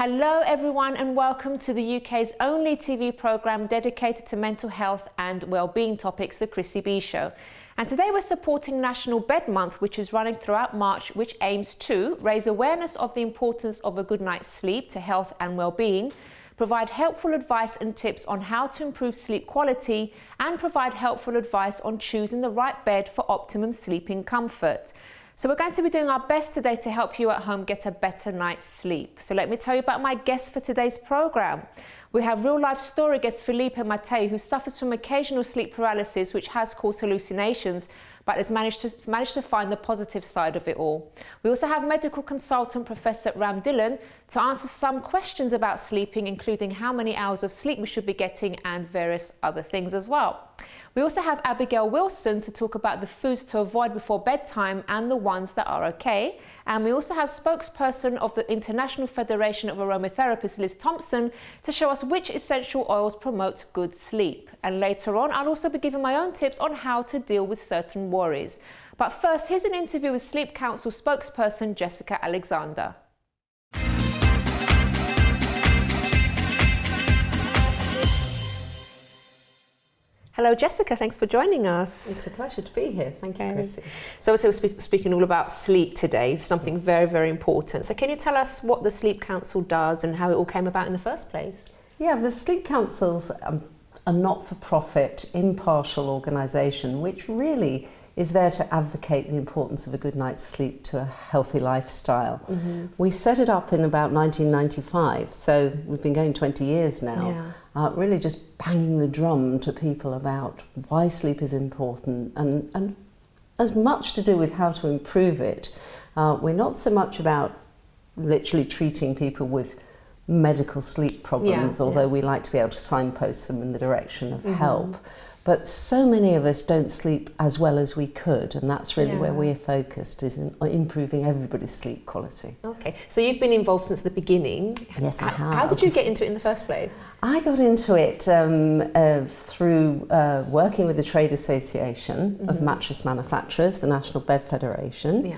Hello everyone and welcome to the UK's only TV programme dedicated to mental health and well-being topics, the Chrissy B Show. And today we're supporting National Bed Month, which is running throughout March, which aims to raise awareness of the importance of a good night's sleep to health and well-being, provide helpful advice and tips on how to improve sleep quality, and provide helpful advice on choosing the right bed for optimum sleeping comfort. So we're going to be doing our best today to help you at home get a better night's sleep. So let me tell you about my guest for today's programme. We have real-life story guest Felipe Mattei, who suffers from occasional sleep paralysis, which has caused hallucinations, but has managed to find the positive side of it all. We also have medical consultant Professor Ram Dhillon to answer some questions about sleeping, including how many hours of sleep we should be getting and various other things as well. We also have Abigail Wilson to talk about the foods to avoid before bedtime and the ones that are okay. And we also have spokesperson of the International Federation of Aromatherapists, Liz Thompson, to show us which essential oils promote good sleep. And later on, I'll also be giving my own tips on how to deal with certain worries. But first, here's an interview with Sleep Council spokesperson Jessica Alexander. Hello Jessica, thanks for joining us. It's a pleasure to be here. Thank you, Chrissy. So we're speaking all about sleep today, something very, very important. So can you tell us what the Sleep Council does and how it all came about in the first place? Yeah, the Sleep Council's a not-for-profit, impartial organisation which really is there to advocate the importance of a good night's sleep to a healthy lifestyle. Mm-hmm. We set it up in about 1995, so we've been going 20 years now, really just banging the drum to people about why sleep is important and as much to do with how to improve it. We're not so much about literally treating people with medical sleep problems, although we like to be able to signpost them in the direction of help. But so many of us don't sleep as well as we could, and that's really where we're focused, is in improving everybody's sleep quality. Okay, so you've been involved since the beginning. Yes, I have. How did you get into it in the first place? I got into it through working with the Trade Association of Mattress Manufacturers, the National Bed Federation,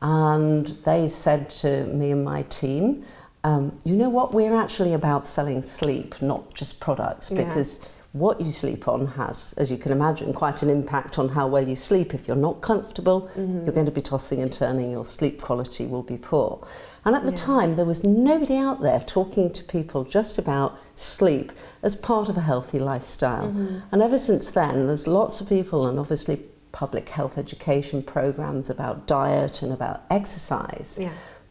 and they said to me and my team, you know what, we're actually about selling sleep, not just products, because what you sleep on has, as you can imagine, quite an impact on how well you sleep. If you're not comfortable, you're going to be tossing and turning, your sleep quality will be poor. And at the time, there was nobody out there talking to people just about sleep as part of a healthy lifestyle. And ever since then, there's lots of people, and obviously public health education programs about diet and about exercise.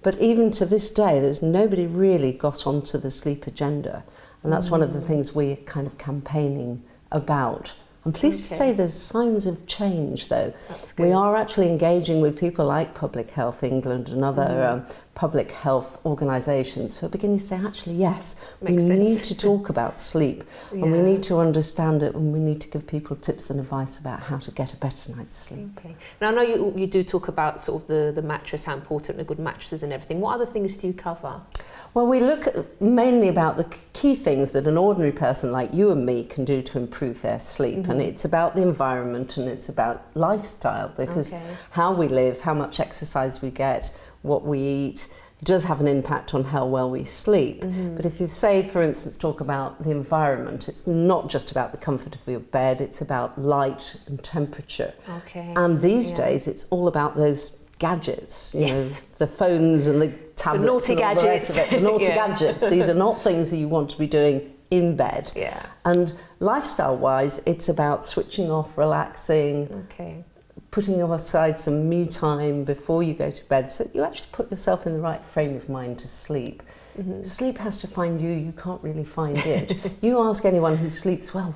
But even to this day, there's nobody really got onto the sleep agenda. And that's one of the things we're kind of campaigning about. I'm pleased to say there's signs of change, though. That's good. We are actually engaging with people like Public Health England and other public health organisations who are beginning to say, actually, yes, we need to talk about sleep and we need to understand it, and we need to give people tips and advice about how to get a better night's sleep. Okay. Now, I know you do talk about sort of the mattress, how important a good mattress is and everything. What other things do you cover? Well, we look at mainly about the key things that an ordinary person like you and me can do to improve their sleep. And it's about the environment and it's about lifestyle, because how we live, how much exercise we get, what we eat, does have an impact on how well we sleep. But if you say, for instance, talk about the environment, it's not just about the comfort of your bed, it's about light and temperature. And these days, it's all about those gadgets, you know, the phones and the tablets, the naughty and all gadgets. the rest of it. The naughty gadgets. These are not things that you want to be doing in bed. And lifestyle-wise, it's about switching off, relaxing, putting aside some me time before you go to bed, so that you actually put yourself in the right frame of mind to sleep. Sleep has to find you, you can't really find it. You ask anyone who sleeps well,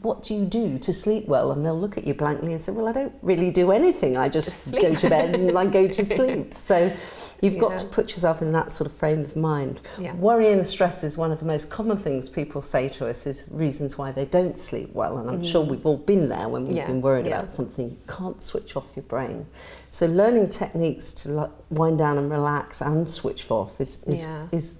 what do you do to sleep well? And they'll look at you blankly and say, well, I don't really do anything, I just go to bed and I go to sleep. So you've got to put yourself in that sort of frame of mind. Worry and stress is one of the most common things people say to us, is reasons why they don't sleep well, and I'm sure we've all been there when we've been worried about something. You can't switch off your brain. So learning techniques to wind down and relax and switch off is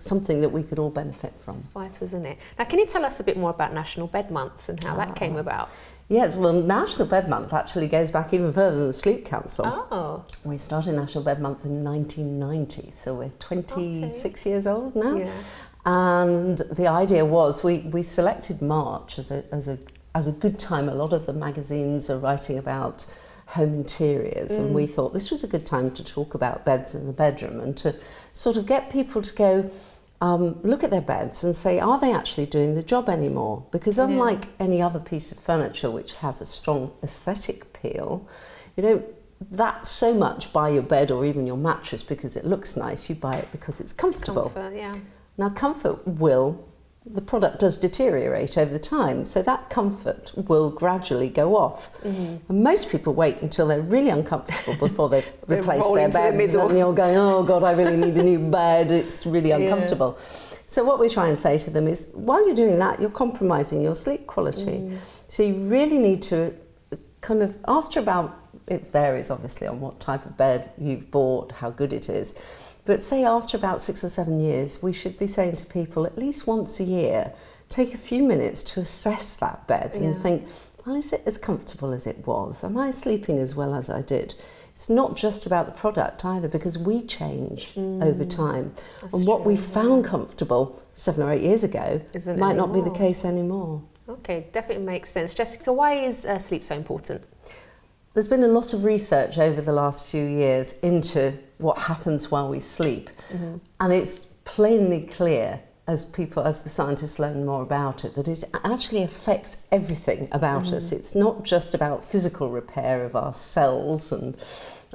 something that we could all benefit from. It's vital, isn't it? Now, can you tell us a bit more about National Bed Month and how that came about? Yes, well, National Bed Month actually goes back even further than the Sleep Council. Oh. We started National Bed Month in 1990, so we're 26 years old now. And the idea was we selected March as a good time. A lot of the magazines are writing about home interiors, and we thought this was a good time to talk about beds in the bedroom and to sort of get people to go look at their beds and say, are they actually doing the job anymore? Because unlike any other piece of furniture which has a strong aesthetic appeal, you don't that so much buy your bed or even your mattress because it looks nice. You buy it because it's comfortable. Comfort, yeah. Now the product does deteriorate over time, so that comfort will gradually go off. And most people wait until they're really uncomfortable before they replace their beds, and you're going, oh God, I really need a new bed, it's really uncomfortable. So what we try and say to them is, while you're doing that, you're compromising your sleep quality. So you really need to kind of, after about, it varies obviously on what type of bed you've bought, how good it is, but say after about 6 or 7 years, we should be saying to people at least once a year, take a few minutes to assess that bed and think, well, is it as comfortable as it was? Am I sleeping as well as I did? It's not just about the product either, because we change over time. And what we found comfortable 7 or 8 years ago might not be the case anymore. Okay, definitely makes sense. Jessica, why is sleep so important? There's been a lot of research over the last few years into what happens while we sleep. And it's plainly clear as the scientists learn more about it, that it actually affects everything about us. It's not just about physical repair of our cells and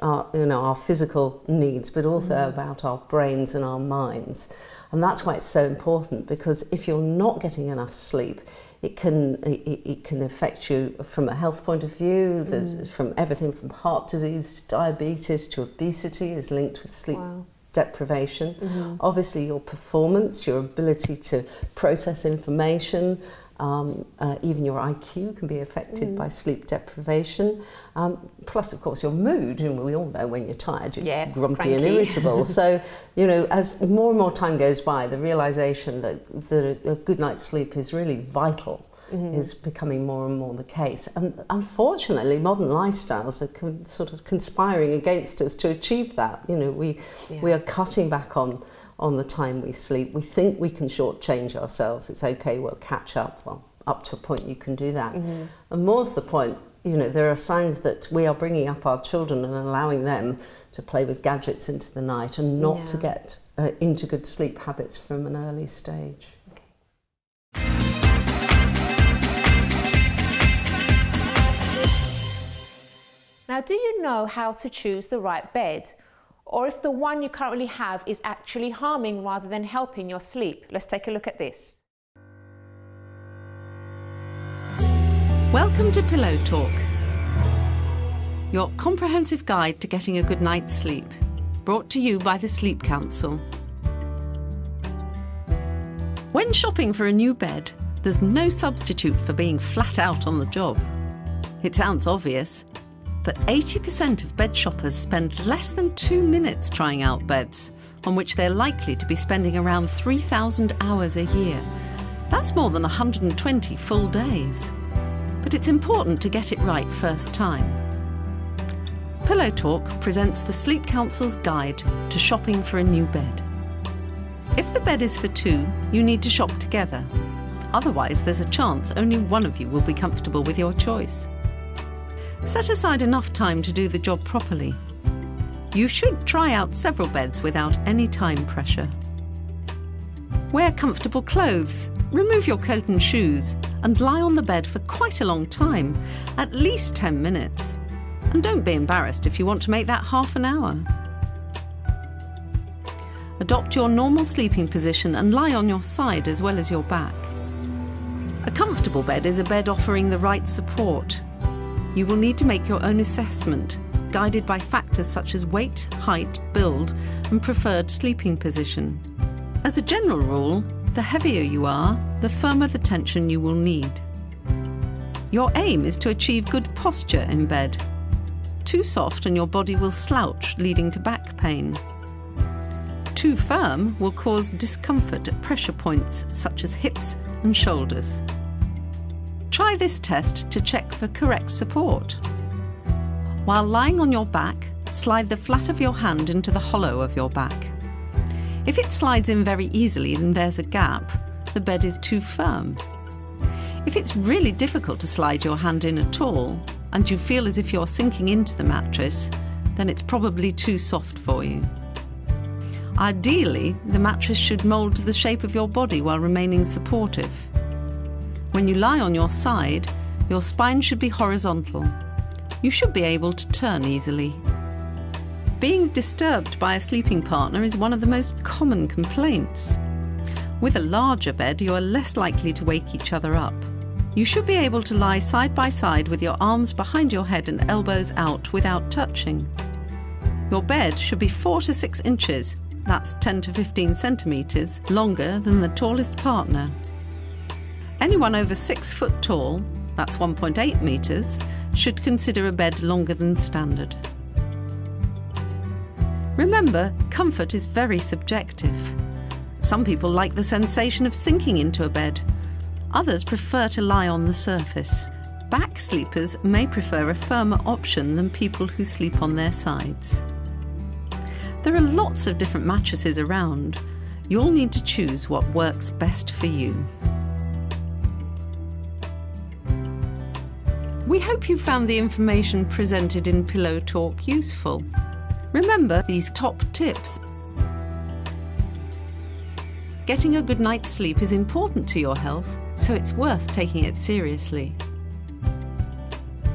our physical needs, but also about our brains and our minds. And that's why it's so important, because if you're not getting enough sleep, it can affect you from a health point of view. From everything from heart disease, diabetes to obesity is linked with sleep deprivation. Obviously your performance, your ability to process information, even your IQ can be affected by sleep deprivation. Plus, of course, your mood. We all know when you're tired, you're grumpy cranky and irritable. So, as more and more time goes by, the realisation that a good night's sleep is really vital is becoming more and more the case. And unfortunately, modern lifestyles are sort of conspiring against us to achieve that. We are cutting back on the time we sleep. We think we can shortchange ourselves. It's okay, we'll catch up. Well, up to a point you can do that. And more to the point, there are signs that we are bringing up our children and allowing them to play with gadgets into the night and not to get into good sleep habits from an early stage. Now, do you know how to choose the right bed? Or if the one you currently have is actually harming rather than helping your sleep? Let's take a look at this. Welcome to Pillow Talk, your comprehensive guide to getting a good night's sleep, brought to you by the Sleep Council. When shopping for a new bed, there's no substitute for being flat out on the job. It sounds obvious, but 80% of bed shoppers spend less than 2 minutes trying out beds, on which they're likely to be spending around 3,000 hours a year. That's more than 120 full days. But it's important to get it right first time. Pillow Talk presents the Sleep Council's guide to shopping for a new bed. If the bed is for two, you need to shop together. Otherwise, there's a chance only one of you will be comfortable with your choice. Set aside enough time to do the job properly. You should try out several beds without any time pressure. Wear comfortable clothes, remove your coat and shoes, and lie on the bed for quite a long time, at least 10 minutes. And don't be embarrassed if you want to make that half an hour. Adopt your normal sleeping position and lie on your side as well as your back. A comfortable bed is a bed offering the right support. You will need to make your own assessment, guided by factors such as weight, height, build, and preferred sleeping position. As a general rule, the heavier you are, the firmer the tension you will need. Your aim is to achieve good posture in bed. Too soft and your body will slouch, leading to back pain. Too firm will cause discomfort at pressure points such as hips and shoulders. Try this test to check for correct support. While lying on your back, slide the flat of your hand into the hollow of your back. If it slides in very easily and there's a gap, the bed is too firm. If it's really difficult to slide your hand in at all, and you feel as if you're sinking into the mattress, then it's probably too soft for you. Ideally, the mattress should mould to the shape of your body while remaining supportive. When you lie on your side, your spine should be horizontal. You should be able to turn easily. Being disturbed by a sleeping partner is one of the most common complaints. With a larger bed, you are less likely to wake each other up. You should be able to lie side by side with your arms behind your head and elbows out without touching. Your bed should be 4 to 6 inches, that's 10 to 15 centimetres, longer than the tallest partner. Anyone over 6 foot tall, that's 1.8 metres, should consider a bed longer than standard. Remember, comfort is very subjective. Some people like the sensation of sinking into a bed. Others prefer to lie on the surface. Back sleepers may prefer a firmer option than people who sleep on their sides. There are lots of different mattresses around. You'll need to choose what works best for you. We hope you found the information presented in Pillow Talk useful. Remember these top tips. Getting a good night's sleep is important to your health, so it's worth taking it seriously.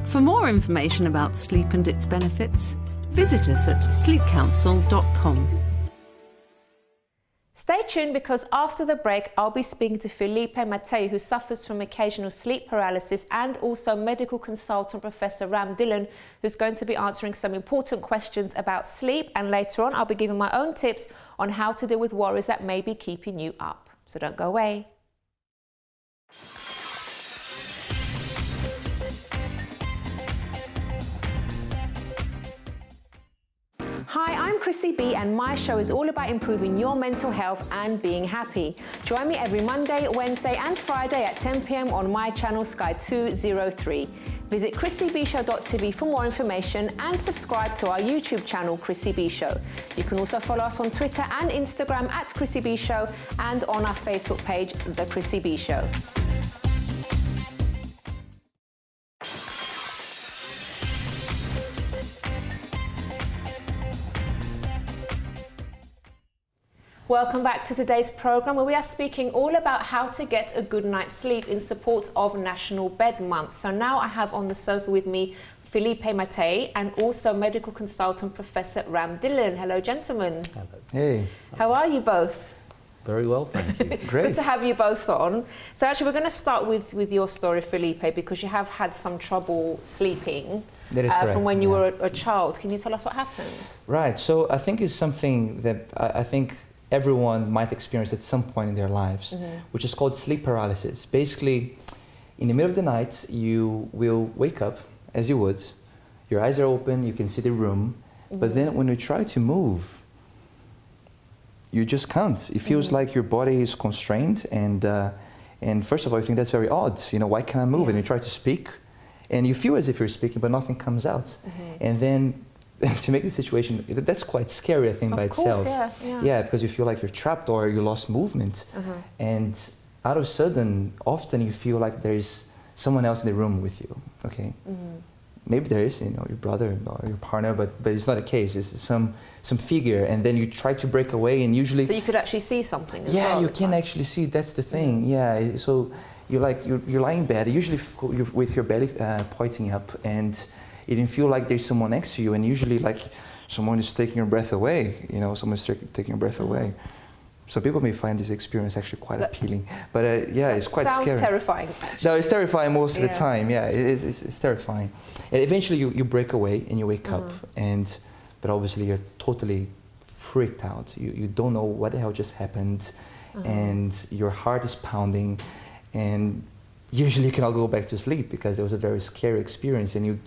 For more information about sleep and its benefits, visit us at sleepcouncil.com. Stay tuned, because after the break I'll be speaking to Felipe Mattei, who suffers from occasional sleep paralysis, and also medical consultant Professor Ram Dhillon, who's going to be answering some important questions about sleep. And later on I'll be giving my own tips on how to deal with worries that may be keeping you up. So don't go away. Hi, I'm Chrissy B, and my show is all about improving your mental health and being happy. Join me every Monday, Wednesday and Friday at 10 p.m. on my channel Sky 203. Visit chrissybshow.tv for more information and subscribe to our YouTube channel, Chrissy B Show. You can also follow us on Twitter and Instagram at Chrissy B Show, and on our Facebook page, The Chrissy B Show. Welcome back to today's program, where we are speaking all about how to get a good night's sleep in support of National Bed Month. So now I have on the sofa with me Felipe Mattei and also medical consultant Professor Ram Dhillon. Hello, gentlemen. Hello. Hey. How are you both? Very well, thank you. Great. Good to have you both on. So actually we're going to start with your story, Felipe, because you have had some trouble sleeping. That is correct. From when you were a child. Can you tell us what happened? Right, so I think it's something that I think everyone might experience at some point in their lives, which is called sleep paralysis. Basically, in the middle of the night, you will wake up as you would. Your eyes are open, you can see the room, but then when you try to move, you just can't. It feels like your body is constrained, and first of all, you think that's very odd. You know, why can't I move? And you try to speak, and you feel as if you're speaking, but nothing comes out. And then to make the situation, that's quite scary, I think, by itself. Yeah, because you feel like you're trapped or you lost movement. And out of sudden, often you feel like there's someone else in the room with you, okay? Maybe there is, you know, your brother or your partner, but it's not the case. It's some figure, and then you try to break away, and usually... So you could actually see something as well? Yeah, you can actually see, that's the thing, yeah. So you're lying in bed, usually you're with your belly pointing up, and you didn't feel like there's someone next to you, and usually like someone is taking your breath away, you know, someone's taking your breath away. So people may find this experience actually quite appealing, but yeah, it's quite scary. Sounds terrifying. Actually. No, it's terrifying most of the time. Yeah, it's terrifying. And eventually, you break away and you wake up, but obviously you're totally freaked out. You don't know what the hell just happened, and your heart is pounding, and usually you cannot go back to sleep because it was a very scary experience, and you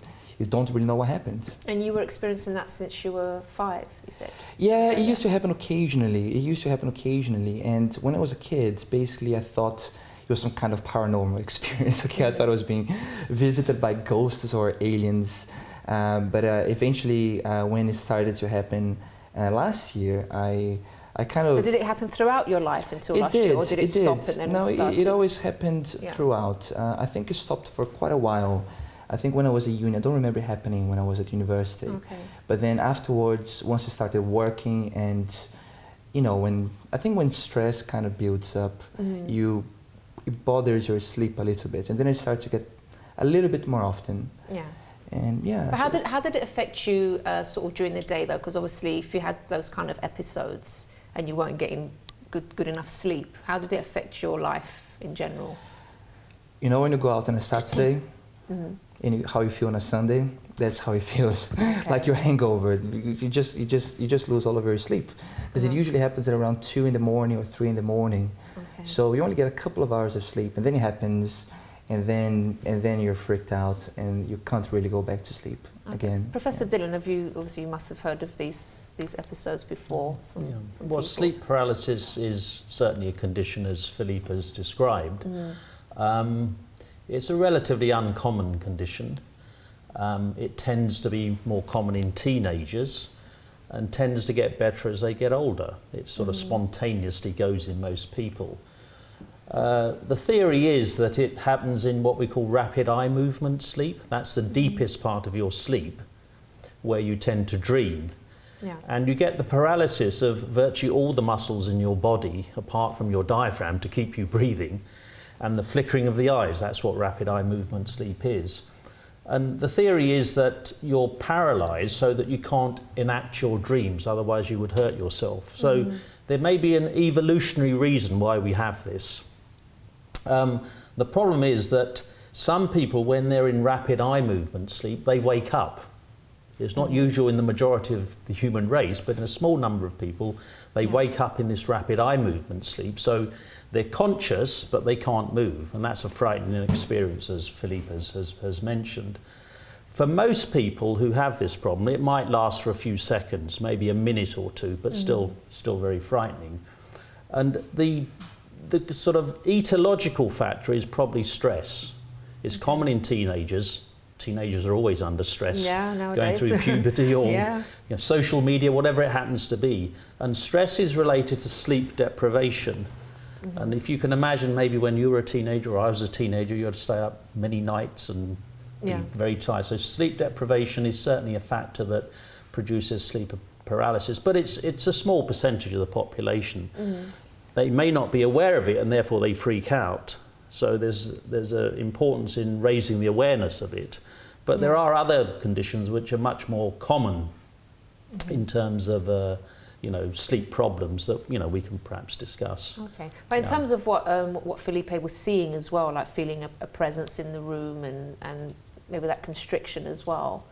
don't really know what happened. And you were experiencing that since you were 5, you said? Yeah, it used to happen occasionally. And when I was a kid, basically I thought it was some kind of paranormal experience. Okay, I thought I was being visited by ghosts or aliens. But eventually, when it started to happen last year, I I kind of... So did it happen throughout your life until last year, or did it stop and then it started? It always happened throughout. I think it stopped for quite a while. I think when I was at uni, I don't remember it happening when I was at university. Okay. But then afterwards, once I started working and, you know, when stress kind of builds up, it bothers your sleep a little bit. And then it starts to get a little bit more often. Yeah. And yeah. But how did it affect you sort of during the day though? Because obviously if you had those kind of episodes and you weren't getting good enough sleep, how did it affect your life in general? You know, when you go out on a Saturday, and how you feel on a Sunday, that's how it feels. Okay. Like you're hangover. You just lose all of your sleep. Because it usually happens at around 2 in the morning or 3 in the morning. Okay. So you only get a couple of hours of sleep, and then it happens, and then you're freaked out, and you can't really go back to sleep again. Professor Dhillon, you must have heard of these episodes before? From well, sleep paralysis is certainly a condition, as Felipe has described. It's a relatively uncommon condition. It tends to be more common in teenagers and tends to get better as they get older. It sort of spontaneously goes in most people. The theory is that it happens in what we call rapid eye movement sleep. That's the deepest part of your sleep where you tend to dream. Yeah. And you get the paralysis of virtually all the muscles in your body apart from your diaphragm to keep you breathing, and the flickering of the eyes. That's what rapid eye movement sleep is. And the theory is that you're paralyzed so that you can't enact your dreams, otherwise you would hurt yourself. So there may be an evolutionary reason why we have this. The problem is that some people, when they're in rapid eye movement sleep, they wake up. It's not usual in the majority of the human race, but in a small number of people, they wake up in this rapid eye movement sleep. So they're conscious, but they can't move. And that's a frightening experience, as Felipe has mentioned. For most people who have this problem, it might last for a few seconds, maybe a minute or two, but still very frightening. And the sort of etaological factor is probably stress. It's common in teenagers. Teenagers are always under stress, going through puberty or you know, social media, whatever it happens to be. And stress is related to sleep deprivation. And if you can imagine, maybe when you were a teenager or I was a teenager, you had to stay up many nights and be very tired. So sleep deprivation is certainly a factor that produces sleep paralysis, but it's a small percentage of the population. They may not be aware of it and therefore they freak out. So there's an importance in raising the awareness of it. But there are other conditions which are much more common in terms of you know, sleep problems that, you know, we can perhaps discuss. Okay, but in terms of what Felipe was seeing as well, like feeling a presence in the room and maybe that constriction as well.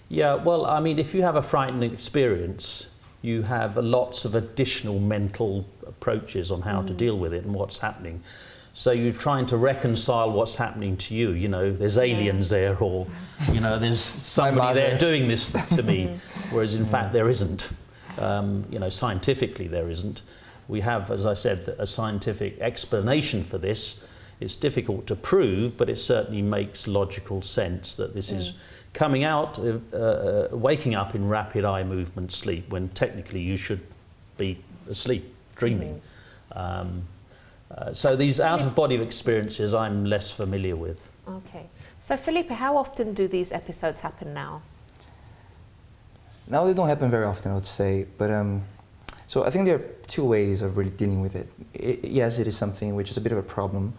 Yeah, well, I mean, if you have a frightening experience, you have lots of additional mental approaches on how to deal with it and what's happening. So you're trying to reconcile what's happening to you. You know, there's aliens there, or, you know, there's somebody there doing this to me, whereas in fact there isn't. You know, scientifically there isn't. We have, as I said, a scientific explanation for this. It's difficult to prove, but it certainly makes logical sense that this is coming out, waking up in rapid eye movement sleep when technically you should be asleep, dreaming. So these out-of-body experiences I'm less familiar with. Okay. So Felipe, how often do these episodes happen now? Now they don't happen very often, I would say, but so I think there are two ways of really dealing with it. Yes, it is something which is a bit of a problem,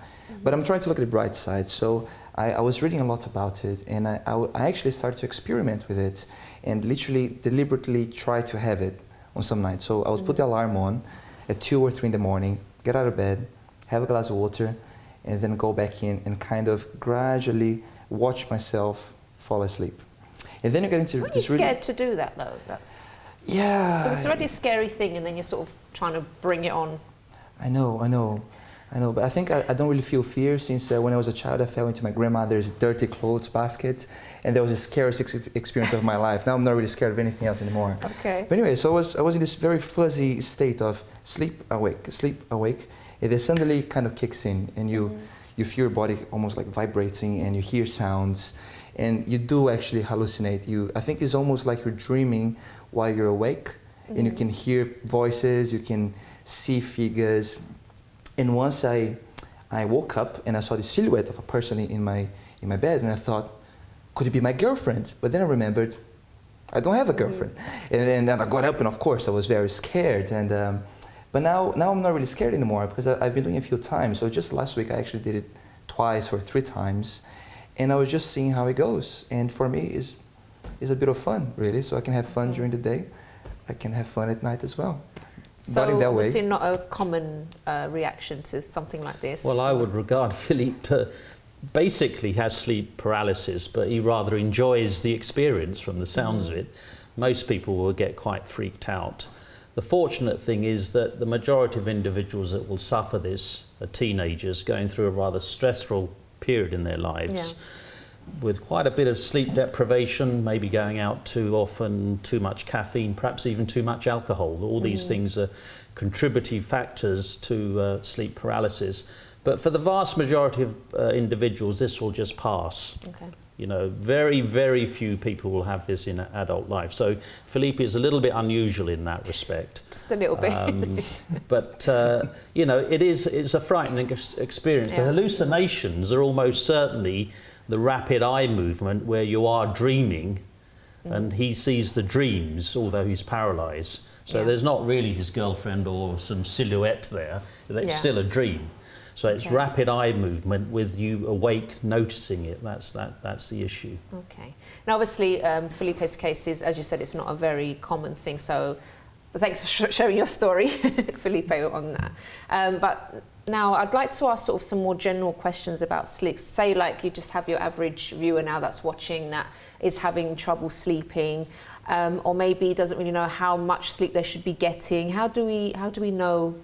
but I'm trying to look at the bright side. So I was reading a lot about it, and I actually started to experiment with it and literally deliberately try to have it on some nights. So I would put the alarm on at 2 or 3 in the morning, get out of bed, have a glass of water, and then go back in and kind of gradually watch myself fall asleep. And then you get into Aren't you scared to do that though? Because it's already a scary thing, and then you're sort of trying to bring it on. I know. But I think I don't really feel fear since when I was a child I fell into my grandmother's dirty clothes basket, and that was the scariest experience of my life. Now I'm not really scared of anything else anymore. Okay. But anyway, so I was in this very fuzzy state of sleep, awake, and then suddenly kind of kicks in, and you feel your body almost like vibrating, and you hear sounds. And you do actually hallucinate. I think it's almost like you're dreaming while you're awake, and you can hear voices, you can see figures. And once I woke up and I saw the silhouette of a person in my bed, and I thought, could it be my girlfriend? But then I remembered, I don't have a girlfriend. And then I got up, and of course I was very scared. And but now I'm not really scared anymore, because I've been doing it a few times. So just last week I actually did it twice or 3 times, and I was just seeing how it goes. And for me, it's a bit of fun, really. So I can have fun during the day, I can have fun at night as well. So Not in that way. obviously not a common reaction to something like this. Well, I would regard Philippe basically has sleep paralysis, but he rather enjoys the experience from the sounds of it. Most people will get quite freaked out. The fortunate thing is that the majority of individuals that will suffer this are teenagers going through a rather stressful period in their lives, with quite a bit of sleep deprivation, maybe going out too often, too much caffeine, perhaps even too much alcohol. All these things are contributing factors to sleep paralysis. But for the vast majority of individuals, this will just pass. Okay. You know, very, very few people will have this in adult life. So Felipe is a little bit unusual in that respect. Just a little bit. But, you know, it's a frightening experience. The hallucinations are almost certainly the rapid eye movement where you are dreaming and he sees the dreams, although he's paralysed. So there's not really his girlfriend or some silhouette there. It's still a dream. So it's rapid eye movement with you awake, noticing it. That's the issue. Okay. Now, obviously, Felipe's case is, as you said, it's not a very common thing. So, thanks for sharing your story, Felipe, on that. But now, I'd like to ask sort of some more general questions about sleep. Say, like, you just have your average viewer now that's watching that is having trouble sleeping, or maybe doesn't really know how much sleep they should be getting. How do we know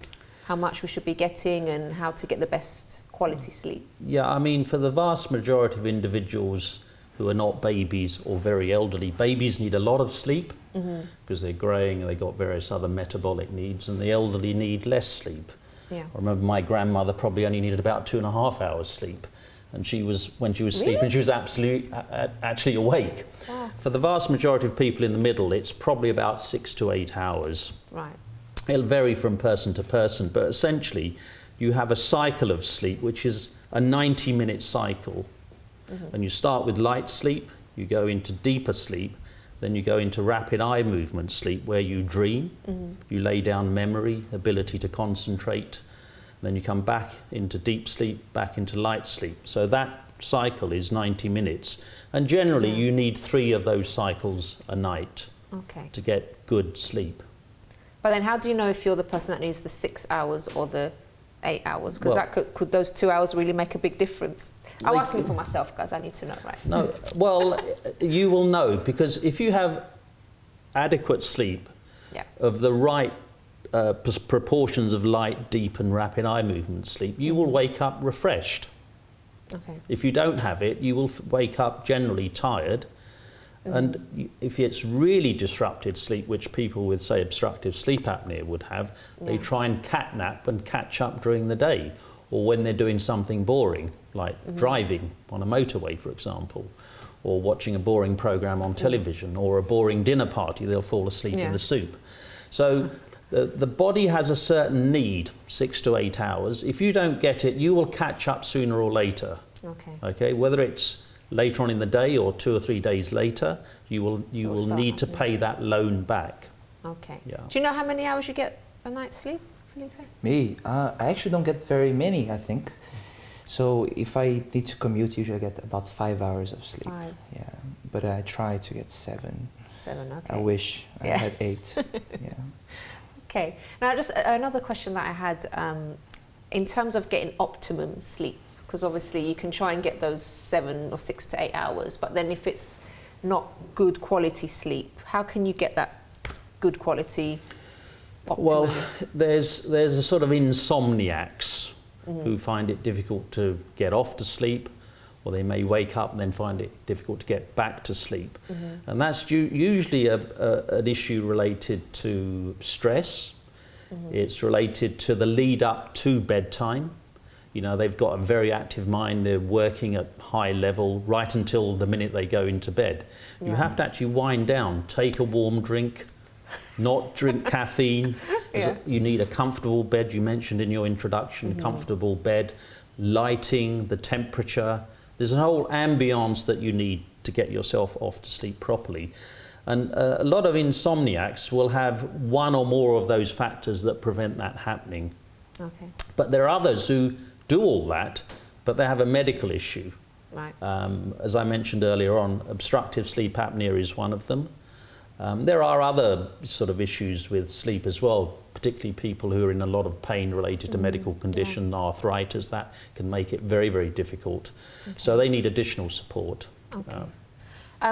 how much we should be getting and how to get the best quality sleep? Yeah, I mean, for the vast majority of individuals who are not babies or very elderly, babies need a lot of sleep because they're growing and they've got various other metabolic needs, and the elderly need less sleep. I remember my grandmother probably only needed about 2.5 hours sleep, and when she was sleeping, she was actually awake. Wow. For the vast majority of people in the middle, it's probably about 6 to 8 hours. Right. It'll vary from person to person, but essentially you have a cycle of sleep which is a 90-minute cycle. And you start with light sleep, you go into deeper sleep, then you go into rapid eye movement sleep where you dream, you lay down memory, ability to concentrate, then you come back into deep sleep, back into light sleep. So that cycle is 90 minutes. And generally you need 3 of those cycles a night to get good sleep. But then how do you know if you're the person that needs the 6 hours or the 8 hours? Because could those 2 hours really make a big difference? I'm asking for myself, guys. I need to know, right? No, well, you will know, because if you have adequate sleep of the right proportions of light, deep and rapid eye movement sleep, you will wake up refreshed. Okay. If you don't have it, you will wake up generally tired. And if it's really disrupted sleep, which people with, say, obstructive sleep apnea would have, they try and catnap and catch up during the day, or when they're doing something boring, like driving on a motorway, for example, or watching a boring program on television, or a boring dinner party, they'll fall asleep in the soup. So the body has a certain need, 6 to 8 hours. If you don't get it, you will catch up sooner or later. Okay, whether it's later on in the day or 2 or 3 days later, you will need to pay that loan back. Okay. Yeah. Do you know how many hours you get a night's sleep, Felipe? Me? I actually don't get very many, I think. So if I need to commute, usually I get about 5 hours of sleep. 5. Yeah, but I try to get 7. 7, okay. I wish I had 8. Yeah. Okay. Now, just another question that I had, in terms of getting optimum sleep, because obviously you can try and get those 7 or 6 to 8 hours, but then if it's not good quality sleep, how can you get that good quality optimum? Well, there's a sort of insomniacs who find it difficult to get off to sleep, or they may wake up and then find it difficult to get back to sleep. And that's usually an issue related to stress. It's related to the lead up to bedtime. You know, they've got a very active mind, they're working at high level right until the minute they go into bed. You have to actually wind down, take a warm drink, not drink caffeine. Yeah. You need a comfortable bed. You mentioned in your introduction, comfortable bed, lighting, the temperature. There's a whole ambience that you need to get yourself off to sleep properly. And a lot of insomniacs will have one or more of those factors that prevent that happening. Okay. But there are others who do all that, but they have a medical issue. Right. As I mentioned earlier on, obstructive sleep apnea is one of them. There are other sort of issues with sleep as well, particularly people who are in a lot of pain related to medical condition, arthritis, that can make it very, very difficult. Okay. So they need additional support. Okay.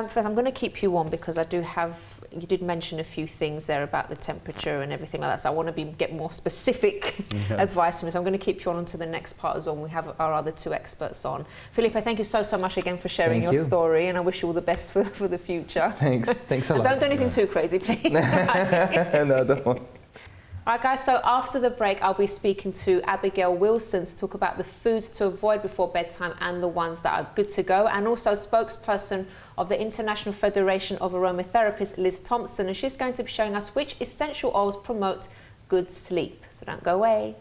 First, I'm going to keep you on because I do have, you did mention a few things there about the temperature and everything like that, so I want to get more specific advice from you. So I'm going to keep you on until the next part as well. We have our other two experts on. Felipe, thank you so much again for sharing your story, and I wish you all the best for the future. Thanks a lot. Don't do anything too crazy, please. No, don't worry. All right, guys, so after the break, I'll be speaking to Abigail Wilson to talk about the foods to avoid before bedtime and the ones that are good to go, and also spokesperson of the International Federation of Aromatherapists, Liz Thompson, and she's going to be showing us which essential oils promote good sleep. So don't go away.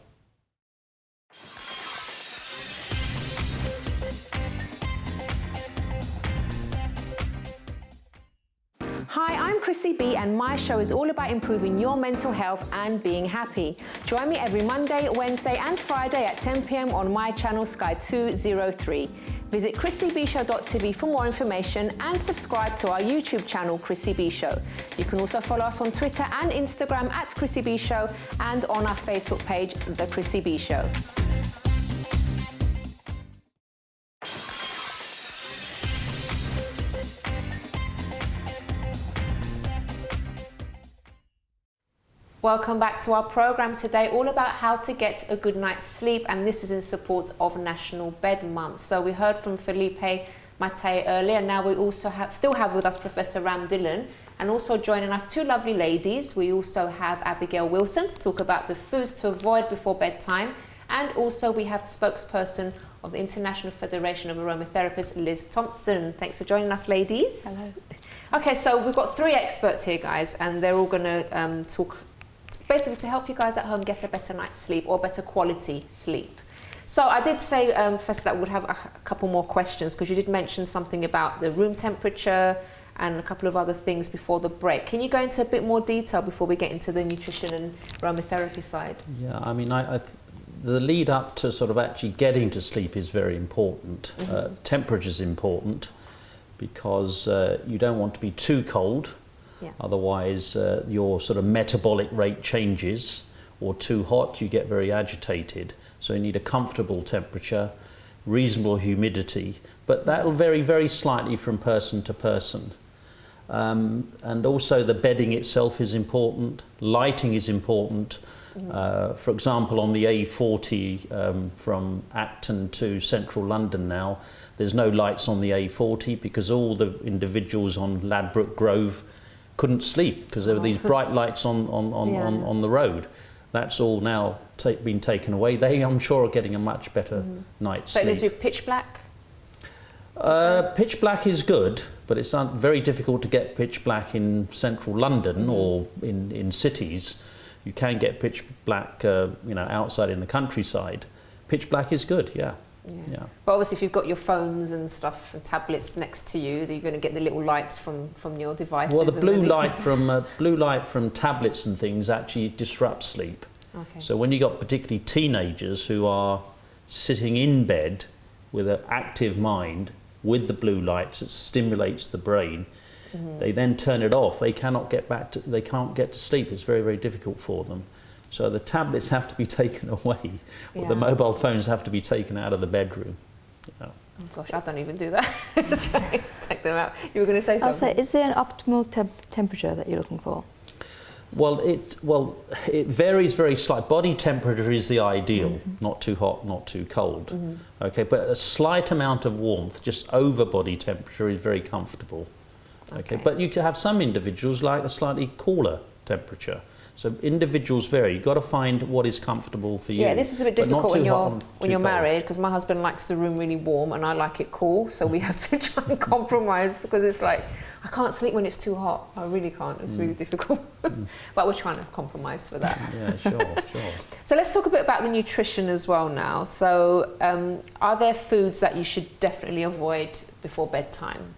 Hi, I'm Chrissy B, and my show is all about improving your mental health and being happy. Join me every Monday, Wednesday and Friday at 10 p.m. on my channel Sky 203. Visit chrissybshow.tv for more information and subscribe to our YouTube channel Chrissy B Show. You can also follow us on Twitter and Instagram at Chrissy B Show and on our Facebook page, The Chrissy B Show. Welcome back to our program today, all about how to get a good night's sleep, and this is in support of National Bed Month. So we heard from Felipe Mattei earlier, and now we also still have with us Professor Ram Dhillon, and also joining us two lovely ladies. We also have Abigail Wilson to talk about the foods to avoid before bedtime, and also we have the spokesperson of the International Federation of Aromatherapists, Liz Thompson. Thanks for joining us, ladies. Hello. Okay, so we've got three experts here, guys, and they're all going to talk basically to help you guys at home get a better night's sleep or better quality sleep. So I did say, Professor, that we would have a couple more questions because you did mention something about the room temperature and a couple of other things before the break. Can you go into a bit more detail before we get into the nutrition and aromatherapy side? Yeah, I mean, the lead up to sort of actually getting to sleep is very important. Temperature is important because you don't want to be too cold. Yeah. Otherwise, your sort of metabolic rate changes, or too hot, you get very agitated. So you need a comfortable temperature, reasonable humidity, but that will vary very slightly from person to person. And also the bedding itself is important, lighting is important. For example, on the A40 from Acton to central London now, there's no lights on the A40 because all the individuals on Ladbroke Grove couldn't sleep because there were these bright lights on the road. That's all now been taken away. They, I'm sure, are getting a much better night's sleep. So it needs to be pitch black? Pitch black is good, but it's very difficult to get pitch black in central London or in cities. You can get pitch black, outside in the countryside. Pitch black is good, yeah. But obviously, if you've got your phones and stuff and tablets next to you, you're going to get the little lights from your devices. Well, the blue light from tablets and things actually disrupts sleep. Okay. So when you got particularly teenagers who are sitting in bed with an active mind with the blue lights, it stimulates the brain. They then turn it off. They can't get to sleep. It's very, very difficult for them. So the tablets have to be taken away, or the mobile phones have to be taken out of the bedroom. Yeah. Oh gosh, I don't even do that. So, take them out. You were going to say something? I'll say, is there an optimal temperature that you're looking for? Well, it varies very slightly. Body temperature is the ideal, not too hot, not too cold. Okay, but a slight amount of warmth, just over body temperature, is very comfortable. Okay, but you can have some individuals like a slightly cooler temperature. So individuals vary. You've got to find what is comfortable for you. Yeah, this is a bit difficult when you're married, because my husband likes the room really warm and I like it cool, so we have to try and compromise, because it's like, I can't sleep when it's too hot. I really can't. It's really difficult. But we're trying to compromise for that. Yeah, sure. So let's talk a bit about the nutrition as well now. So are there foods that you should definitely avoid before bedtime?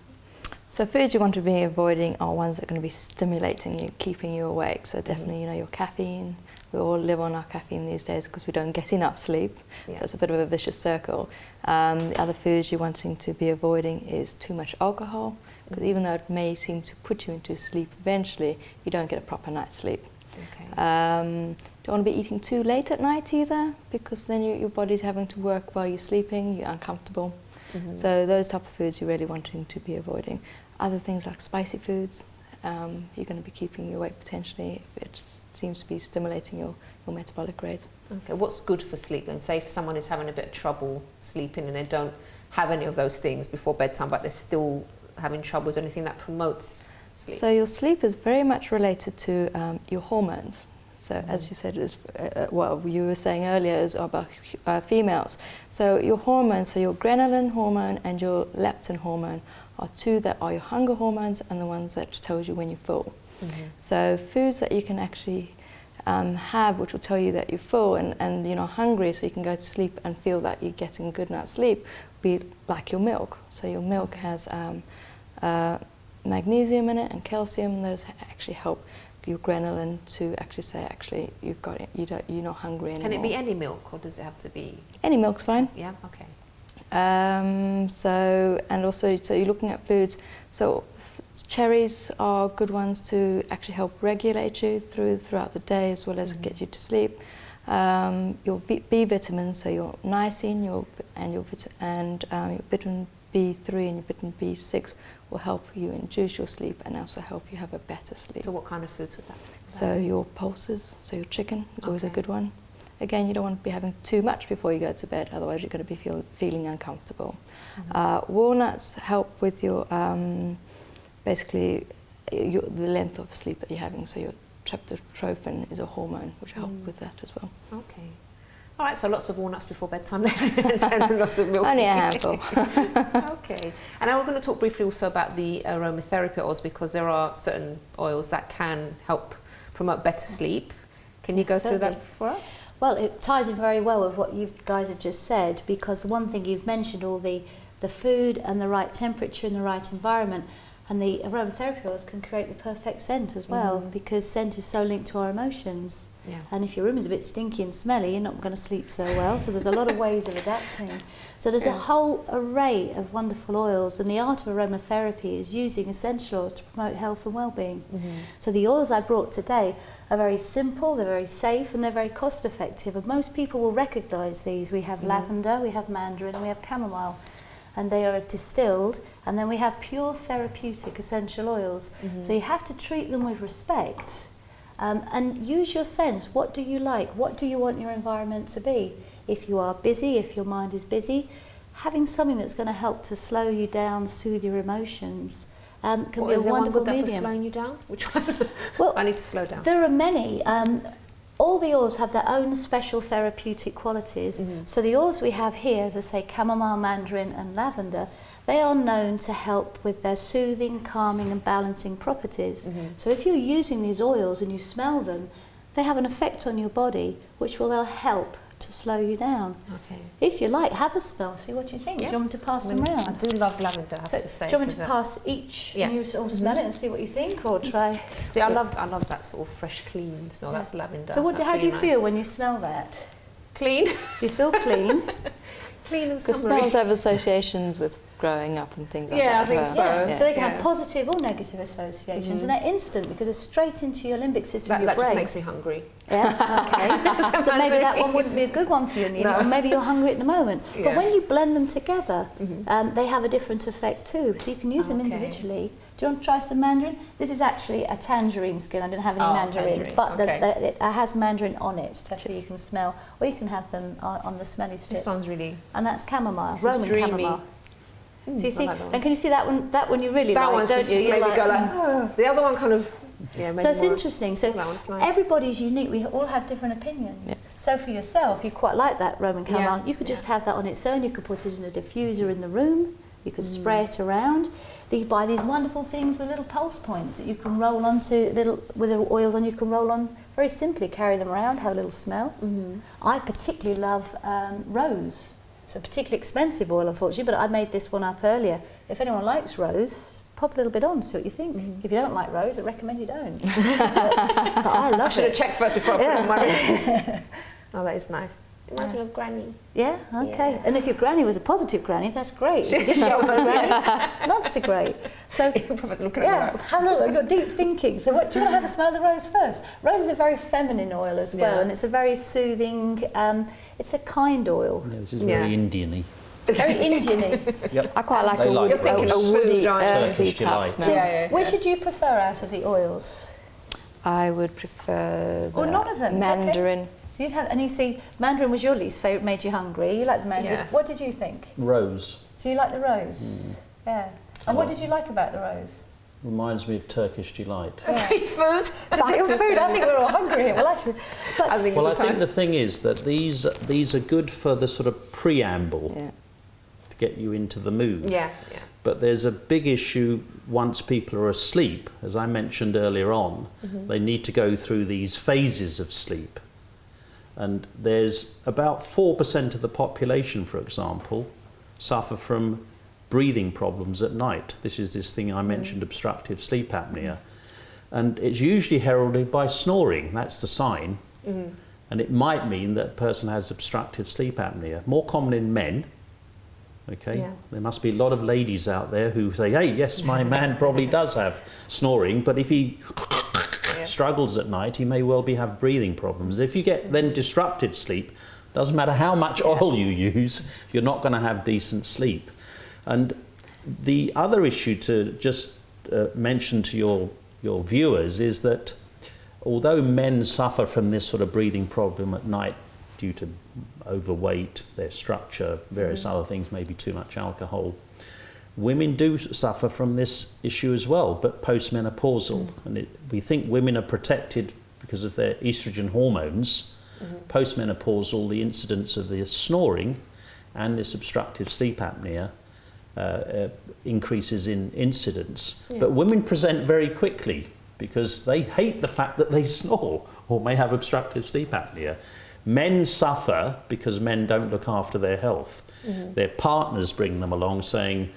So foods you want to be avoiding are ones that are going to be stimulating you, keeping you awake. So definitely, you know, your caffeine. We all live on our caffeine these days because we don't get enough sleep. Yeah. So it's a bit of a vicious circle. The other foods you're wanting to be avoiding is too much alcohol, because even though it may seem to put you into sleep eventually, you don't get a proper night's sleep. Okay. Don't want to be eating too late at night either, because then your body's having to work while you're sleeping, you're uncomfortable. So those type of foods you're really wanting to be avoiding. Other things like spicy foods, you're going to be keeping you awake potentially if it seems to be stimulating your metabolic rate. Okay, what's good for sleep then? Say if someone is having a bit of trouble sleeping and they don't have any of those things before bedtime, but they're still having trouble, is there anything that promotes sleep? So your sleep is very much related to your hormones. So as you said, what you were saying earlier is about females. So your hormones, so your ghrelin hormone and your leptin hormone are two that are your hunger hormones and the ones that tells you when you're full. So foods that you can actually have, which will tell you that you're full and you're not hungry, so you can go to sleep and feel that you're getting a good night's sleep, be like your milk. So your milk has magnesium in it and calcium. Those actually help your ghrelin to actually say, actually, you've got it. You're not hungry anymore. Can it be any milk, or does it have to be? Any milk's fine. Yeah. Okay. So you're looking at foods. So cherries are good ones to actually help regulate you throughout the day, as well as get you to sleep. Your B vitamins, so your niacin, your vitamin B3 and your vitamin B6 will help you induce your sleep and also help you have a better sleep. So what kind of foods would that be? So your pulses, so your chicken is always a good one. Again, you don't want to be having too much before you go to bed, otherwise you're going to be feeling uncomfortable. Walnuts help with your basically the length of sleep that you're having. So your tryptophan is a hormone which helps with that as well. Okay. All right, so lots of walnuts before bedtime then, and lots of milk. Only a handful. Okay. And now we're going to talk briefly also about the aromatherapy oils, because there are certain oils that can help promote better sleep. Can you go through that for us? Well, it ties in very well with what you guys have just said, because the one thing you've mentioned, all the food and the right temperature and the right environment, and the aromatherapy oils can create the perfect scent as well, because scent is so linked to our emotions. Yeah. And if your room is a bit stinky and smelly, you're not going to sleep so well. So there's a lot of ways of adapting. So there's a whole array of wonderful oils, and the art of aromatherapy is using essential oils to promote health and well-being. So the oils I brought today are very simple, they're very safe, and they're very cost-effective. And most people will recognise these. We have lavender, we have mandarin, and we have chamomile. And they are distilled, and then we have pure therapeutic essential oils. So you have to treat them with respect. And use your sense. What do you like? What do you want your environment to be? If you are busy, if your mind is busy, having something that's going to help to slow you down, soothe your emotions, can be a wonderful medium. For slowing you down? Which one? Well, I need to slow down. There are many. All the oils have their own special therapeutic qualities. So the oils we have here, as I say, chamomile, mandarin and lavender, they are known to help with their soothing, calming and balancing properties. So if you're using these oils and you smell them, they have an effect on your body which will help to slow you down. Okay. If you like, have a smell, see what you think. Do you want me to pass them around? I do love lavender, I have to say. Do you want me to pass each and you all smell it and see what you think, or try? See, I love that sort of fresh, clean smell. That's lavender. So how do you feel when you smell that? Clean. You feel clean? Clean and because smells have associations with growing up and things like that. Yeah, I think so. Yeah. So they can have positive or negative associations, and they're instant because they're straight into your limbic system, your brain. That just makes me hungry. Yeah, okay. So maybe that one wouldn't be a good one for you, Nina, or maybe you're hungry at the moment. Yeah. But when you blend them together, they have a different effect too. So you can use them individually. Do you want to try some mandarin? This is actually a tangerine skin. I didn't have any mandarin, but it has mandarin on it. Actually, you can smell, or you can have them on the smelly strips. This sounds really. And that's chamomile, Roman chamomile. So you see, and can you see that one? That one you really that like, one's don't just you? Maybe go like. The other one kind of Yeah, so it's interesting. So nice. everybody's unique. We all have different opinions. Yeah. So for yourself, you quite like that Roman chamomile. You could just have that on its own. You could put it in a diffuser in the room. You could spray it around. You buy these wonderful things with little pulse points that you can roll onto, with the oils on. You can roll on very simply, carry them around, have a little smell. I particularly love rose. It's a particularly expensive oil, unfortunately, but I made this one up earlier. If anyone likes rose, pop a little bit on, see what you think. If you don't like rose, I recommend you don't. But I love it. I should have checked first before I put it on my Oh, that is nice. It reminds me of Granny. Yeah, okay. Yeah. And if your granny was a positive granny, that's great. If you show her granny, not so great. So, Professor looking at the have a look. I've got deep thinking. So, what do you want to have a smell of the rose first? Rose is a very feminine oil as well, and it's a very soothing. It's a kind oil. Yeah, this is very Indian-y. It's very Indian-y. Yep. I quite like They like You're thinking a of woody, food, aren't you? earthy Turkish type delight. smell. Which should you prefer out of the oils? I would prefer the Or none of them, it's okay. mandarin. So you'd have, and you see, mandarin was your least favourite, made you hungry. You like the mandarin. Yeah. What did you think? Rose. So you like the rose? Yeah. And what did you like about the rose? Reminds me of Turkish delight. Okay, food. Food. I think we're all hungry here. Well, actually, but I think Well, I it's the think time. the thing is that these are good for the sort of preamble to get you into the mood. Yeah. But there's a big issue once people are asleep. As I mentioned earlier on, they need to go through these phases of sleep. And there's about 4% of the population, for example, suffer from breathing problems at night. This is this thing I mentioned, obstructive sleep apnea. And it's usually heralded by snoring. That's the sign. And it might mean that a person has obstructive sleep apnea. More common in men. Okay, there must be a lot of ladies out there who say, hey, yes, my man probably does have snoring, but if he struggles at night, he may well have breathing problems. If you get then disruptive sleep, doesn't matter how much oil you use, you're not going to have decent sleep. And the other issue to just mention to your viewers is that although men suffer from this sort of breathing problem at night due to overweight, their structure, various other things, maybe too much alcohol, women do suffer from this issue as well, but postmenopausal. And we think women are protected because of their estrogen hormones. Postmenopausal, the incidence of the snoring and this obstructive sleep apnea increases in incidence. But women present very quickly because they hate the fact that they snore or may have obstructive sleep apnea. Men suffer because men don't look after their health. Their partners bring them along saying,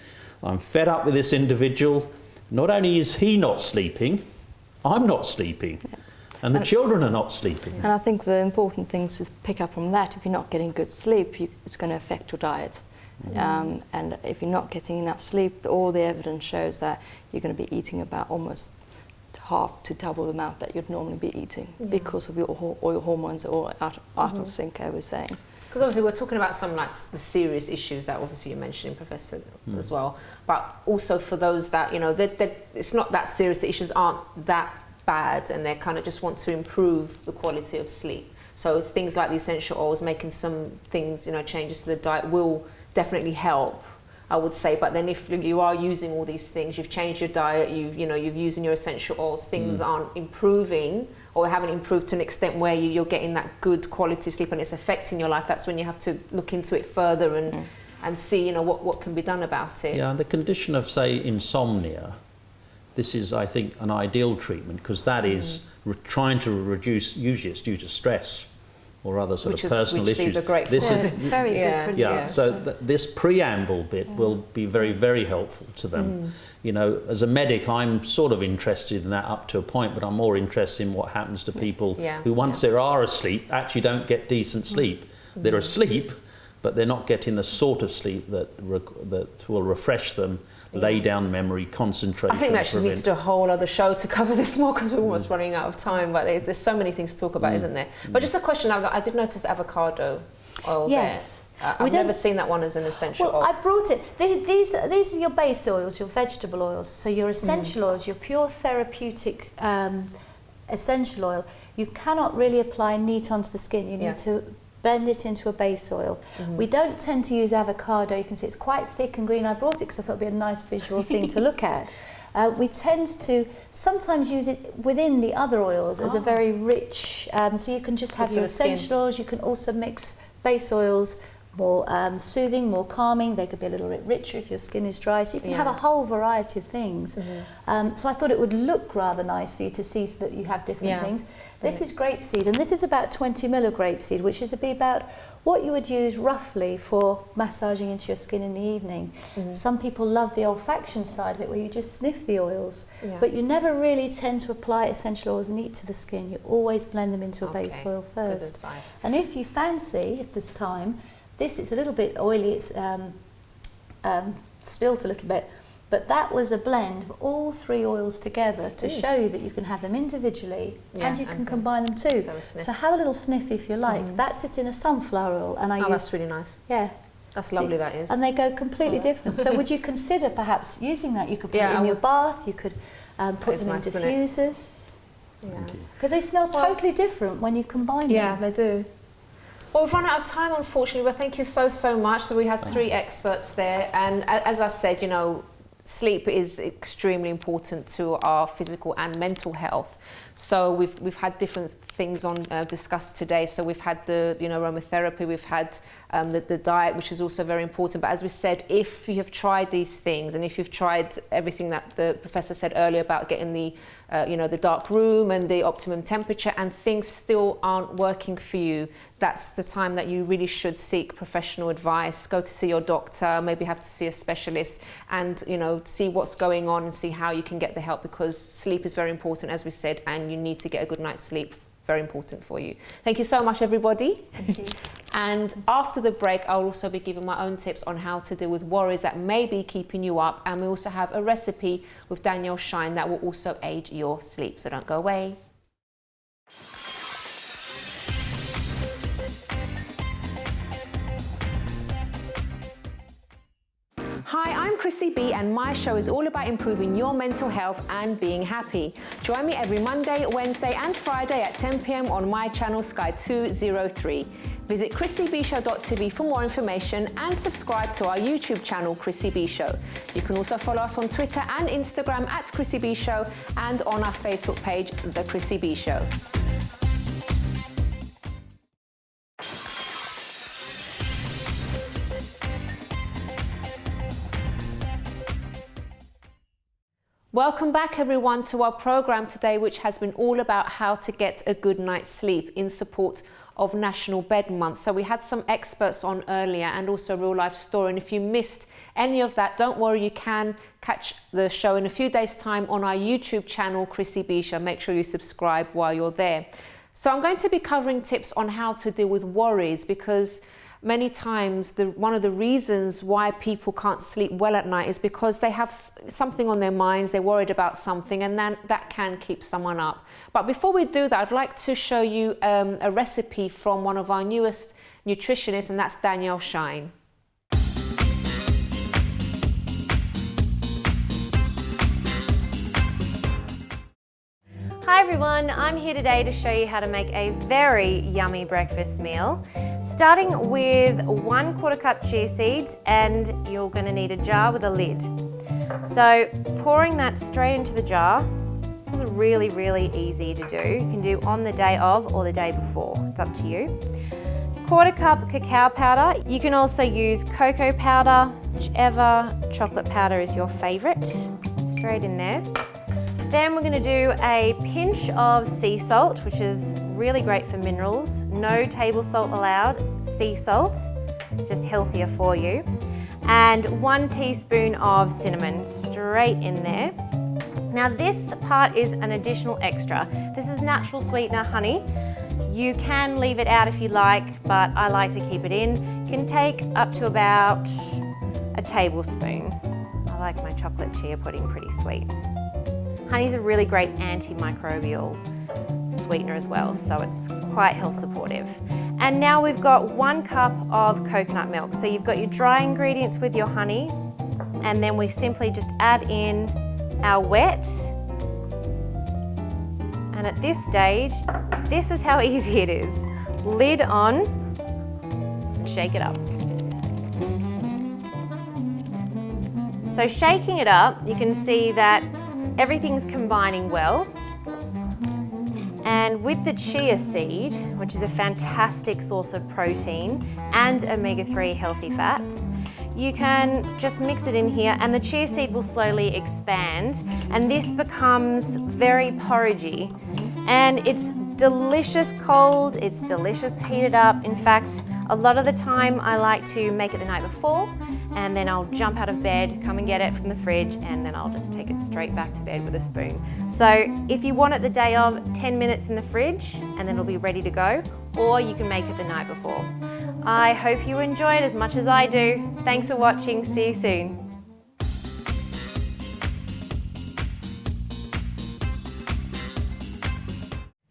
I'm fed up with this individual. Not only is he not sleeping, I'm not sleeping. And the children are not sleeping. And I think the important thing to pick up from that, if you're not getting good sleep, it's going to affect your diet. And if you're not getting enough sleep, all the evidence shows that you're going to be eating about almost half to double the amount that you'd normally be eating because of your oil hormones are all out of sync, I was saying. Because obviously we're talking about some like the serious issues that obviously you're mentioning, Professor, as well. But also for those that, you know, it's not that serious, the issues aren't that bad and they kind of just want to improve the quality of sleep. So things like the essential oils, making some things, you know, changes to the diet will definitely help, I would say. But then if you are using all these things, you've changed your diet, you've using your essential oils, things aren't improving or haven't improved to an extent where you're getting that good quality sleep and it's affecting your life, that's when you have to look into it further and see, you know, what can be done about it. Yeah, the condition of, say, insomnia, this is, I think, an ideal treatment because that is trying to reduce, usually it's due to stress or other sort of personal issues. These are great this for. is, very good for so this preamble bit will be very, very helpful to them. You know, as a medic, I'm sort of interested in that up to a point, but I'm more interested in what happens to people who once they are asleep actually don't get decent sleep. They're asleep, but they're not getting the sort of sleep that will refresh them, lay down memory, concentration. I think that actually needs to do a whole other show to cover this more because we're almost running out of time, but there's so many things to talk about, isn't there? But just a question, I did notice the avocado oil there. I've never seen that one as an essential oil. I brought it. These are your base oils, your vegetable oils. So your essential oils, your pure therapeutic essential oil, you cannot really apply neat onto the skin. You need to blend it into a base oil. We don't tend to use avocado. You can see it's quite thick and green. I brought it because I thought it would be a nice visual thing to look at. we tend to sometimes use it within the other oils as a very rich, so you can just have your essential oils, you can also mix base oils, more soothing, more calming. They could be a little bit richer if your skin is dry, so you can have a whole variety of things. So I thought it would look rather nice for you to see that you have different things. This is grapeseed, and this is about 20 ml of grapeseed, which is about what you would use roughly for massaging into your skin in the evening. Some people love the olfaction side of it, where you just sniff the oils, but you never really tend to apply essential oils neat to the skin. You always blend them into a base oil first. And if you fancy, if there's time, this is a little bit oily, it's spilt a little bit, but that was a blend of all 3 oils together to show you that you can have them individually and you can combine them too. So have a little sniff if you like. That's it in a sunflower oil, and that's really nice. Yeah. That's lovely, that is. And they go completely different. So would you consider perhaps using that? You could put it in your bath, you could put them in diffusers. Because they smell totally different when you combine them. Yeah, they do. Well, we've run out of time, unfortunately, but thank you so much. So we had 3 experts there, and as I said, you know, sleep is extremely important to our physical and mental health. So we've had different things on discussed today. So we've had the aromatherapy, we've had the diet, which is also very important. But as we said, if you have tried these things, and if you've tried everything that the professor said earlier about getting the the dark room and the optimum temperature, and things still aren't working for you, that's the time that you really should seek professional advice. Go to see your doctor, maybe have to see a specialist, and see what's going on and see how you can get the help, because sleep is very important, as we said, and you need to get a good night's sleep. Very important for you. Thank you so much, everybody. Thank you. And after the break, I'll also be giving my own tips on how to deal with worries that may be keeping you up. And we also have a recipe with Danielle Shine that will also aid your sleep. So don't go away. Hi, I'm Chrissy B, and my show is all about improving your mental health and being happy. Join me every Monday, Wednesday and Friday at 10 p.m. on my channel Sky 203. Visit chrissybshow.tv for more information and subscribe to our YouTube channel Chrissy B Show. You can also follow us on Twitter and Instagram at Chrissy B Show, and on our Facebook page, The Chrissy B Show. Welcome back, everyone, to our program today, which has been all about how to get a good night's sleep in support of National Bed Month. So we had some experts on earlier, and also a real life story. And if you missed any of that, don't worry, you can catch the show in a few days' time on our YouTube channel, Chrissy B Show. Make sure you subscribe while you're there. So I'm going to be covering tips on how to deal with worries, because many times one of the reasons why people can't sleep well at night is because they have something on their minds, they're worried about something, and then that can keep someone up. But before we do that, I'd like to show you a recipe from one of our newest nutritionists, and that's Danielle Shine. Hi everyone, I'm here today to show you how to make a very yummy breakfast meal. Starting with 1/4 cup chia seeds, and you're going to need a jar with a lid. So pouring that straight into the jar, this is really, really easy to do. You can do on the day of or the day before, it's up to you. 1/4 cup cacao powder. You can also use cocoa powder, whichever chocolate powder is your favorite. Straight in there. Then we're going to do a pinch of sea salt, which is really great for minerals. No table salt allowed, sea salt. It's just healthier for you. And 1 teaspoon of cinnamon straight in there. Now this part is an additional extra. This is natural sweetener honey. You can leave it out if you like, but I like to keep it in. You can take up to about a tablespoon. I like my chocolate chia pudding pretty sweet. Honey's a really great antimicrobial sweetener as well, so it's quite health supportive. And now we've got 1 cup of coconut milk. So you've got your dry ingredients with your honey, and then we simply just add in our wet. And at this stage, this is how easy it is. Lid on, and shake it up. So shaking it up, you can see that everything's combining well. And with the chia seed, which is a fantastic source of protein and omega-3 healthy fats, you can just mix it in here and the chia seed will slowly expand and this becomes very porridgey. And it's delicious cold, it's delicious heated up. In fact, a lot of the time I like to make it the night before and then I'll jump out of bed, come and get it from the fridge, and then I'll just take it straight back to bed with a spoon. So if you want it the day of, 10 minutes in the fridge and then it'll be ready to go, or you can make it the night before. I hope you enjoy it as much as I do. Thanks for watching, see you soon.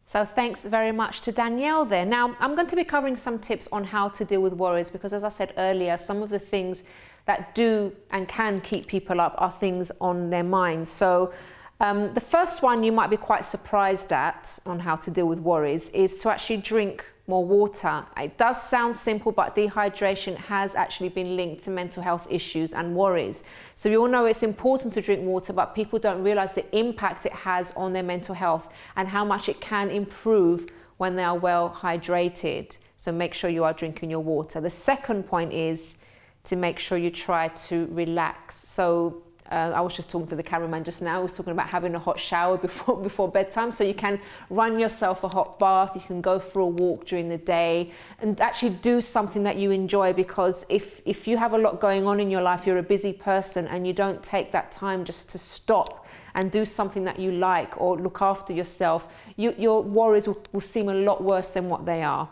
So thanks very much to Danielle there. Now, I'm going to be covering some tips on how to deal with worries because, as I said earlier, some of the things that do and can keep people up are things on their minds. So the first one you might be quite surprised at on how to deal with worries is to actually drink more water. It does sound simple, but dehydration has actually been linked to mental health issues and worries. So we all know it's important to drink water, but people don't realize the impact it has on their mental health and how much it can improve when they are well hydrated. So make sure you are drinking your water. The second point is to make sure you try to relax. So I was just talking to the cameraman just now. I was talking about having a hot shower before bedtime. So you can run yourself a hot bath. You can go for a walk during the day and actually do something that you enjoy, because if you have a lot going on in your life, you're a busy person and you don't take that time just to stop and do something that you like or look after yourself, your worries will seem a lot worse than what they are.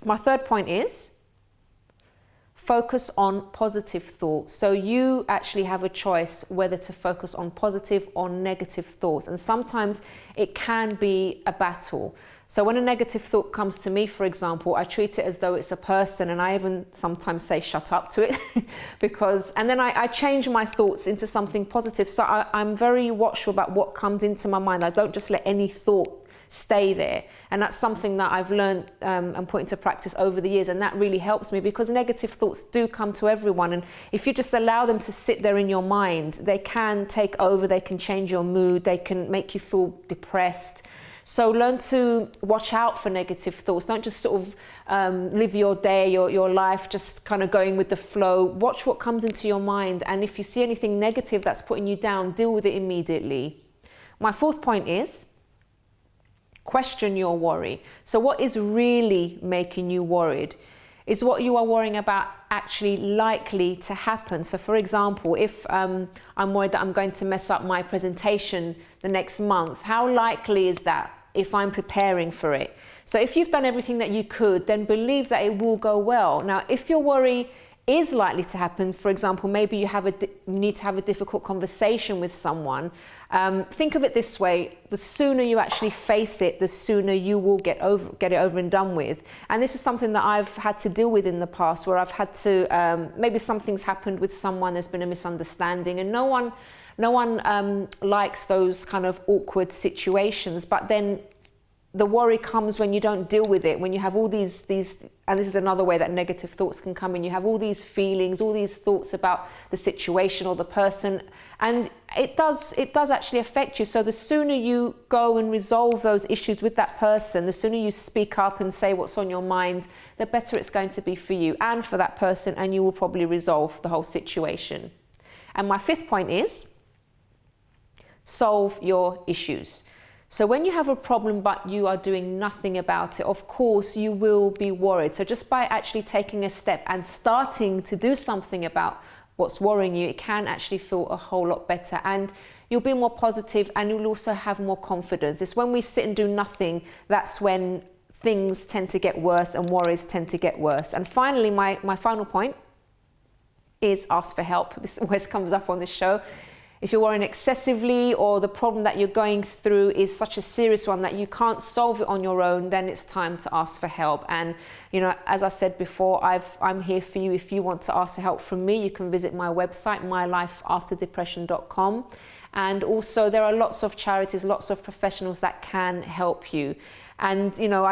My third point is focus on positive thoughts. So you actually have a choice whether to focus on positive or negative thoughts. And sometimes it can be a battle. So when a negative thought comes to me, for example, I treat it as though it's a person, and I even sometimes say shut up to it and then I change my thoughts into something positive. So I'm very watchful about what comes into my mind. I don't just let any thought stay there, and that's something that I've learned and put into practice over the years, and that really helps me, because negative thoughts do come to everyone, and if you just allow them to sit there in your mind, they can take over, they can change your mood, they can make you feel depressed. So learn to watch out for negative thoughts. Don't just sort of live your day, your life just kind of going with the flow. Watch what comes into your mind, and if you see anything negative that's putting you down, deal with it immediately. My fourth point is question your worry. So what is really making you worried? Is what you are worrying about actually likely to happen? So for example, if I'm worried that I'm going to mess up my presentation the next month, how likely is that if I'm preparing for it? So if you've done everything that you could, then believe that it will go well. Now, if your worry is likely to happen, for example, maybe you need to have a difficult conversation with someone, think of it this way: the sooner you actually face it, the sooner you will get it over and done with. And this is something that I've had to deal with in the past, where I've had to, maybe something's happened with someone, there's been a misunderstanding, and no one likes those kind of awkward situations, but then the worry comes when you don't deal with it, when you have all these, and this is another way that negative thoughts can come in. You have all these feelings, all these thoughts about the situation or the person, and it does actually affect you. So the sooner you go and resolve those issues with that person, the sooner you speak up and say what's on your mind, the better it's going to be for you and for that person, and you will probably resolve the whole situation. And my fifth point is solve your issues. So when you have a problem but you are doing nothing about it, of course you will be worried. So just by actually taking a step and starting to do something about what's worrying you, it can actually feel a whole lot better, and you'll be more positive, and you'll also have more confidence. It's when we sit and do nothing, that's when things tend to get worse and worries tend to get worse. And finally, my final point is ask for help. This always comes up on this show. If you're worrying excessively, or the problem that you're going through is such a serious one that you can't solve it on your own, then it's time to ask for help. And, you know, as I said before, I'm here for you. If you want to ask for help from me, you can visit my website, mylifeafterdepression.com. And also there are lots of charities, lots of professionals that can help you. And, you know,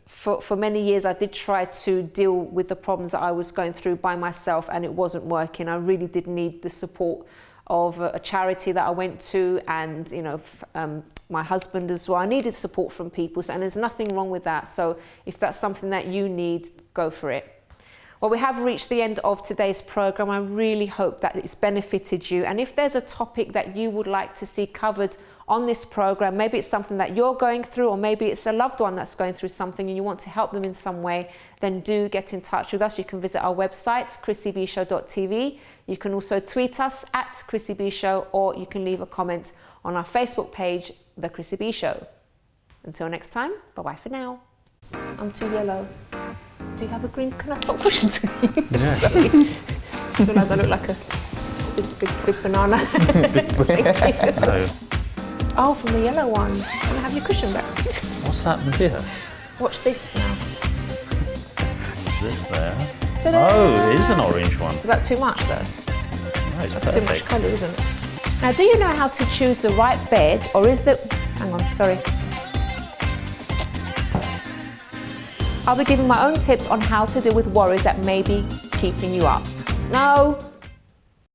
for many years, I did try to deal with the problems that I was going through by myself, and it wasn't working. I really did need the support of a charity that I went to, and my husband as well. I needed support from people, and there's nothing wrong with that. So if that's something that you need, go for it. Well, we have reached the end of today's program. I really hope that it's benefited you. And if there's a topic that you would like to see covered on this program, maybe it's something that you're going through, or maybe it's a loved one that's going through something and you want to help them in some way, then do get in touch with us. You can visit our website, chrissybshow.tv. You can also tweet us at Chrissy B Show, or you can leave a comment on our Facebook page, The Chrissy B Show. Until next time, bye-bye for now. I'm too yellow. Do you have a green? Can I swap cushions with you? Yeah. Sorry. I realise I look like a big banana. Thank you. No. Oh, from the yellow one. Can I have your cushion back? What's happened here? Watch this now. Is this there? Ta-da! Oh, it is an orange one. Is that too much though? No, it's That's perfect. too much colour, isn't it? Now, do you know how to choose the right bed, or is the... Hang on, sorry. I'll be giving my own tips on how to deal with worries that may be keeping you up. No!